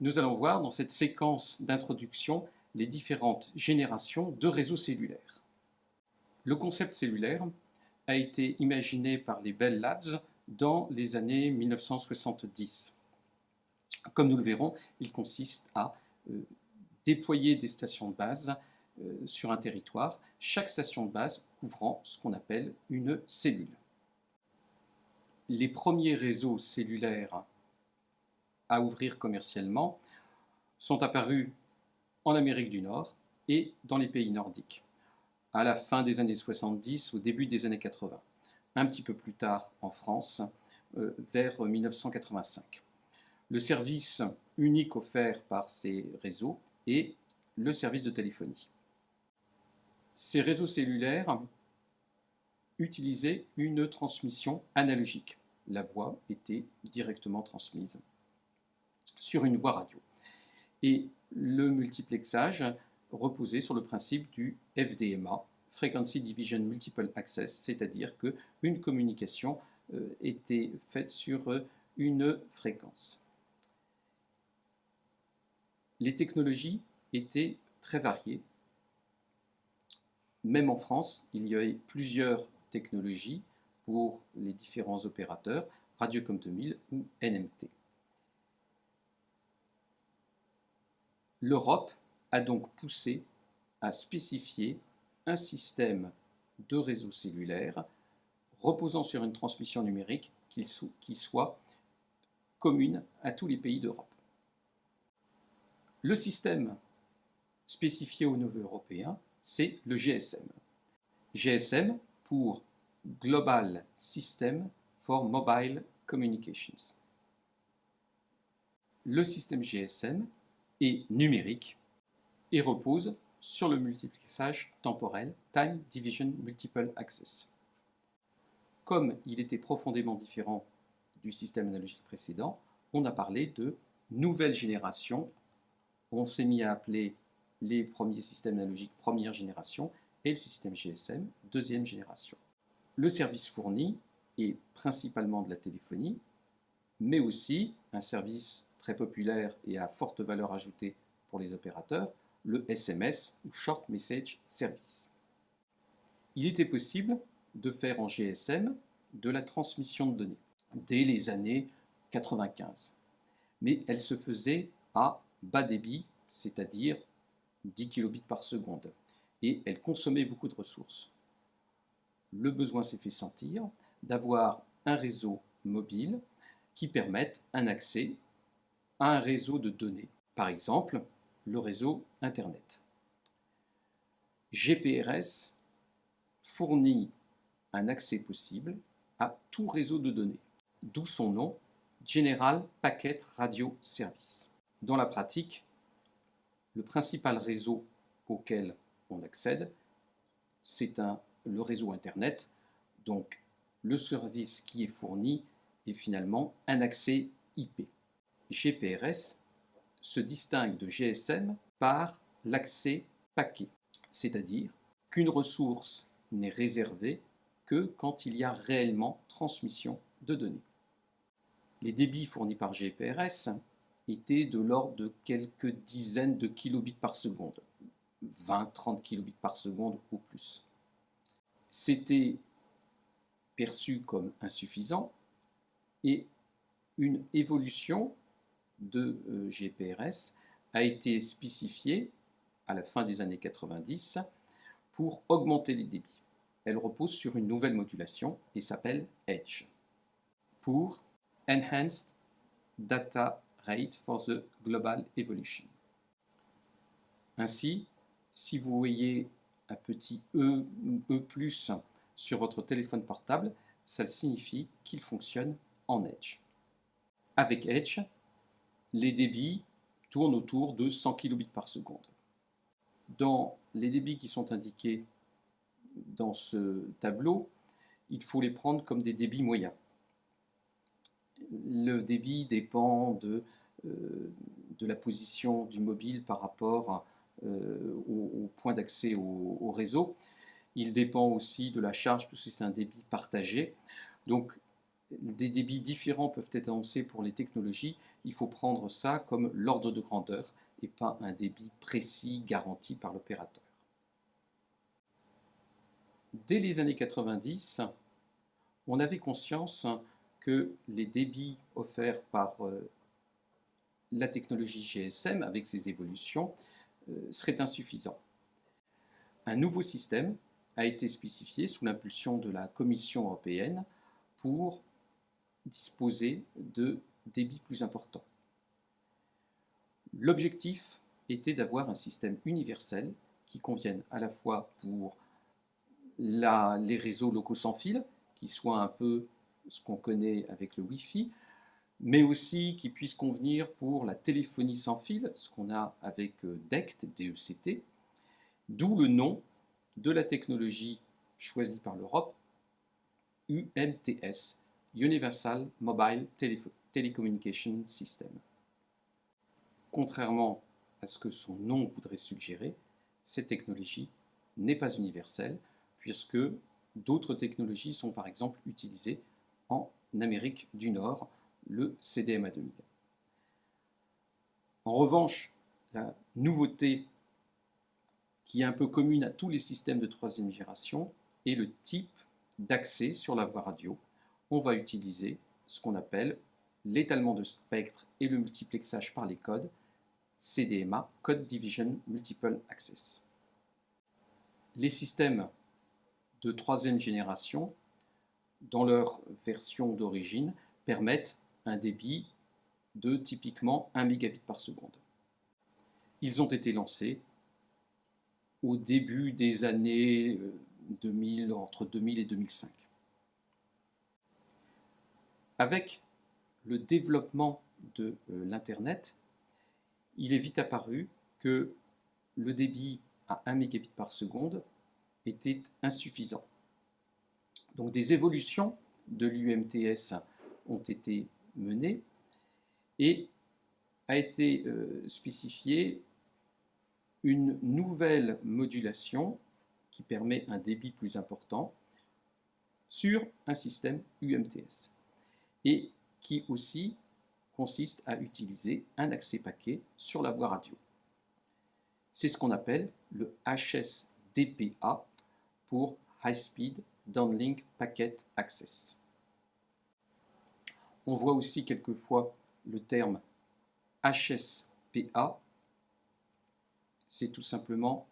nous allons voir dans cette séquence d'introduction les différentes générations de réseaux cellulaires. Le concept cellulaire a été imaginé par les Bell Labs dans les années 1970. Comme nous le verrons, il consiste à déployer des stations de base sur un territoire, chaque station de base couvrant ce qu'on appelle une cellule. Les premiers réseaux cellulaires à ouvrir commercialement sont apparus en Amérique du Nord et dans les pays nordiques, à la fin des années 70, au début des années 80, un petit peu plus tard en France, vers 1985. Le service unique offert par ces réseaux est le service de téléphonie. Ces réseaux cellulaires utilisaient une transmission analogique. La voix était directement transmise sur une voie radio. Et le multiplexage reposait sur le principe du FDMA, Frequency Division Multiple Access, c'est-à-dire qu'une communication était faite sur une fréquence. Les technologies étaient très variées. Même en France, il y avait plusieurs technologies pour les différents opérateurs, Radiocom 2000 ou NMT. L'Europe a donc poussé à spécifier un système de réseau cellulaire reposant sur une transmission numérique qui soit commune à tous les pays d'Europe. Le système spécifié au niveau européen, c'est le GSM. GSM pour Global System for Mobile Communications. Le système GSM est numérique et repose sur le multiplexage temporel Time Division Multiple Access. Comme il était profondément différent du système analogique précédent, on a parlé de nouvelle génération. On s'est mis à appeler les premiers systèmes analogiques première génération et le système GSM deuxième génération. Le service fourni est principalement de la téléphonie, mais aussi un service très populaire et à forte valeur ajoutée pour les opérateurs, le SMS ou Short Message Service. Il était possible de faire en GSM de la transmission de données dès les années 95, mais elle se faisait à bas débit, c'est-à-dire 10 kilobits par seconde, et elle consommait beaucoup de ressources. Le besoin s'est fait sentir d'avoir un réseau mobile qui permette un accès à un réseau de données, par exemple le réseau Internet. GPRS fournit un accès possible à tout réseau de données, d'où son nom, General Packet Radio Service. Dans la pratique, le principal réseau auquel on accède, c'est le réseau Internet, donc le service qui est fourni est finalement un accès IP. GPRS se distingue de GSM par l'accès paquet, c'est-à-dire qu'une ressource n'est réservée que quand il y a réellement transmission de données. Les débits fournis par GPRS étaient de l'ordre de quelques dizaines de kilobits par seconde, 20-30 kilobits par seconde ou plus. C'était perçu comme insuffisant et une évolution de GPRS a été spécifiée à la fin des années 90 pour augmenter les débits. Elle repose sur une nouvelle modulation et s'appelle EDGE pour Enhanced Data Rate for the Global Evolution. Ainsi, si vous voyez un petit E ou E+, sur votre téléphone portable, ça signifie qu'il fonctionne en Edge. Avec Edge, les débits tournent autour de 100 kilobits par seconde. Dans les débits qui sont indiqués dans ce tableau, il faut les prendre comme des débits moyens. Le débit dépend de la position du mobile par rapport au point d'accès au réseau. Il dépend aussi de la charge, puisque c'est un débit partagé. Donc, des débits différents peuvent être annoncés pour les technologies, il faut prendre ça comme l'ordre de grandeur et pas un débit précis garanti par l'opérateur. Dès les années 90, on avait conscience que les débits offerts par la technologie GSM, avec ses évolutions, seraient insuffisants. Un nouveau système a été spécifié sous l'impulsion de la Commission européenne pour disposer de débits plus importants. L'objectif était d'avoir un système universel qui convienne à la fois pour les réseaux locaux sans fil, qui soit un peu ce qu'on connaît avec le Wi-Fi, mais aussi qui puisse convenir pour la téléphonie sans fil, ce qu'on a avec DECT, DECT, d'où le nom de la technologie choisie par l'Europe, UMTS, Universal Mobile Telecommunication System. Contrairement à ce que son nom voudrait suggérer, cette technologie n'est pas universelle, puisque d'autres technologies sont par exemple utilisées en Amérique du Nord, le CDMA 2000. En revanche, la nouveauté qui est un peu commune à tous les systèmes de troisième génération est le type d'accès sur la voie radio. On va utiliser ce qu'on appelle l'étalement de spectre et le multiplexage par les codes, CDMA, Code Division Multiple Access. Les systèmes de troisième génération, dans leur version d'origine, permettent un débit de typiquement 1 mégabit par seconde. Ils ont été lancés au début des années 2000, entre 2000 et 2005. Avec le développement de l'Internet, il est vite apparu que le débit à 1 mégabit par seconde était insuffisant. Donc des évolutions de l'UMTS ont été menées et a été spécifiée une nouvelle modulation qui permet un débit plus important sur un système UMTS et qui aussi consiste à utiliser un accès paquet sur la voie radio. C'est ce qu'on appelle le HSDPA pour High Speed Downlink Packet Access. On voit aussi quelquefois le terme HSPA. C'est tout simplement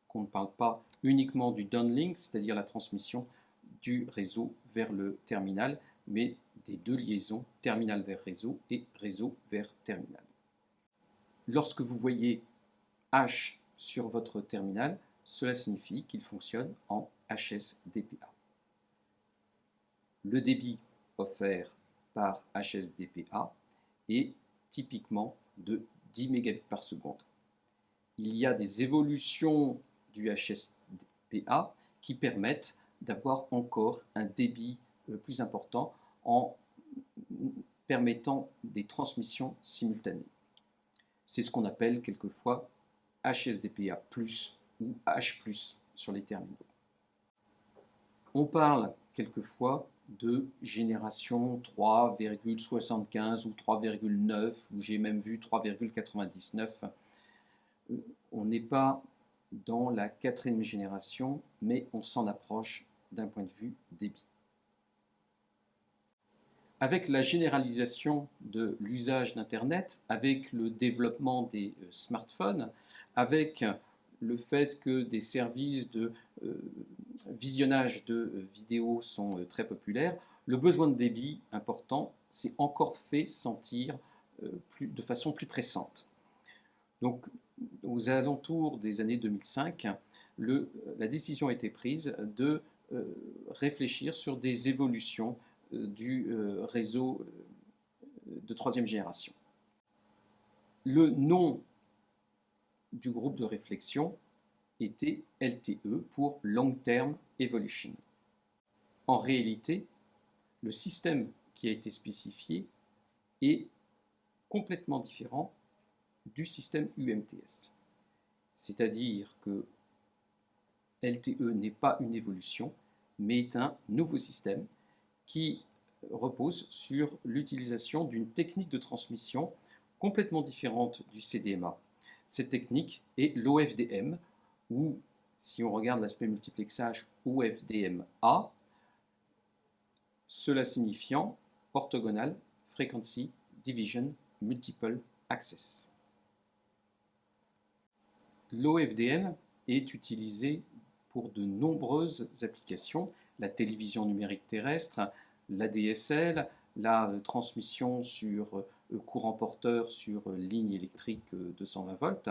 qu'on ne parle pas uniquement du downlink, c'est-à-dire la transmission du réseau vers le terminal, mais des deux liaisons, terminal vers réseau et réseau vers terminal. Lorsque vous voyez H sur votre terminal, cela signifie qu'il fonctionne en HSDPA. Le débit offert par HSDPA est typiquement de 10 mégabits par seconde. Il y a des évolutions du HSDPA qui permettent d'avoir encore un débit plus important en permettant des transmissions simultanées. C'est ce qu'on appelle quelquefois HSDPA+, ou H+, sur les terminaux. On parle quelquefois de génération 3,75 ou 3,9, ou j'ai même vu 3,99. On n'est pas dans la 4e génération, mais on s'en approche d'un point de vue débit. Avec la généralisation de l'usage d'Internet, avec le développement des smartphones, avec le fait que des services de visionnage de vidéos sont très populaires, le besoin de débit important s'est encore fait sentir de façon plus pressante. Donc, aux alentours des années 2005, la décision a été prise de réfléchir sur des évolutions du réseau de 3e génération. Le nom du groupe de réflexion était LTE pour Long Term Evolution. En réalité, le système qui a été spécifié est complètement différent du système UMTS. C'est-à-dire que LTE n'est pas une évolution, mais est un nouveau système qui repose sur l'utilisation d'une technique de transmission complètement différente du CDMA. Cette technique est l'OFDM, ou si on regarde l'aspect multiplexage, OFDM-A, cela signifiant Orthogonal Frequency Division Multiple Access. L'OFDM est utilisé pour de nombreuses applications, la télévision numérique terrestre, l'ADSL, la transmission sur courant porteur sur ligne électrique 220 volts.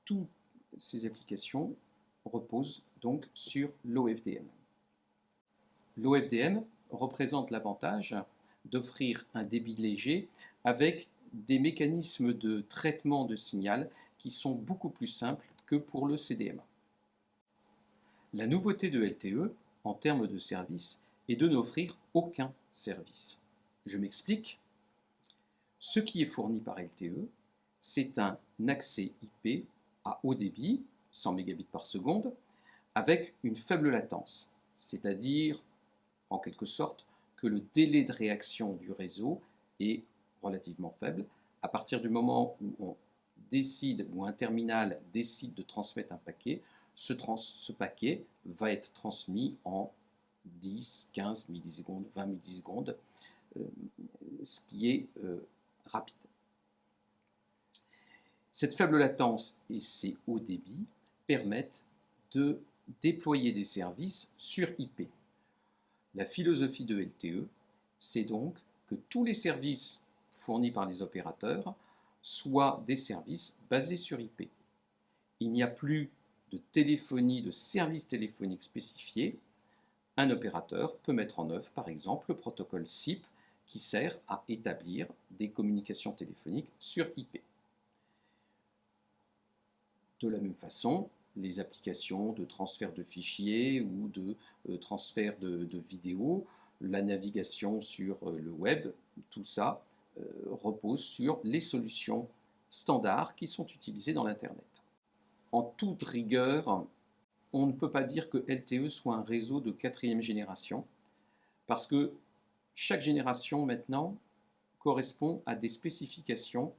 Toutes ces applications reposent donc sur l'OFDM. L'OFDM représente l'avantage d'offrir un débit léger avec des mécanismes de traitement de signal qui sont beaucoup plus simples que pour le CDMA. La nouveauté de LTE, en termes de service, est de n'offrir aucun service. Je m'explique. Ce qui est fourni par LTE, c'est un accès IP à haut débit, 100 mégabits par seconde, avec une faible latence, c'est-à-dire, en quelque sorte, que le délai de réaction du réseau est relativement faible. À partir du moment où on décide, ou un terminal décide de transmettre un paquet, ce paquet va être transmis en 10, 15 millisecondes, 20 millisecondes, ce qui est rapide. Cette faible latence et ces hauts débits permettent de déployer des services sur IP. La philosophie de LTE, c'est donc que tous les services fournis par les opérateurs soient des services basés sur IP. Il n'y a plus de téléphonie, de service téléphonique spécifié. Un opérateur peut mettre en œuvre, par exemple, le protocole SIP qui sert à établir des communications téléphoniques sur IP. De la même façon, les applications de transfert de fichiers ou de transfert de vidéos, la navigation sur le web, tout ça repose sur les solutions standards qui sont utilisées dans l'Internet. En toute rigueur, on ne peut pas dire que LTE soit un réseau de 4e génération, parce que chaque génération maintenant correspond à des spécifications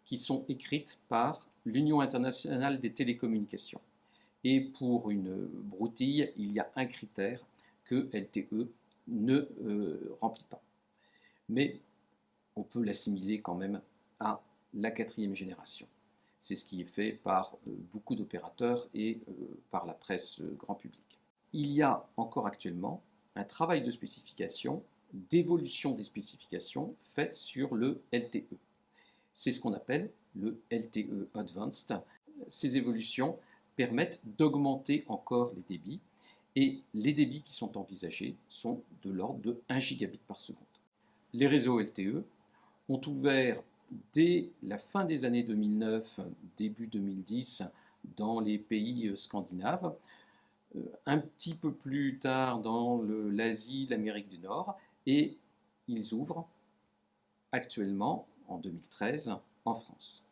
qui sont écrites par l'Union internationale des télécommunications. Et pour une broutille, il y a un critère que LTE ne remplit pas. Mais on peut l'assimiler quand même à la 4e génération. C'est ce qui est fait par beaucoup d'opérateurs et par la presse grand public. Il y a encore actuellement un travail de spécification, d'évolution des spécifications faites sur le LTE. C'est ce qu'on appelle le LTE Advanced. Ces évolutions permettent d'augmenter encore les débits et les débits qui sont envisagés sont de l'ordre de 1 gigabit par seconde. Les réseaux LTE ont ouvert dès la fin des années 2009, début 2010, dans les pays scandinaves, un petit peu plus tard dans l'Asie, l'Amérique du Nord, et ils ouvrent actuellement, en 2013, en France.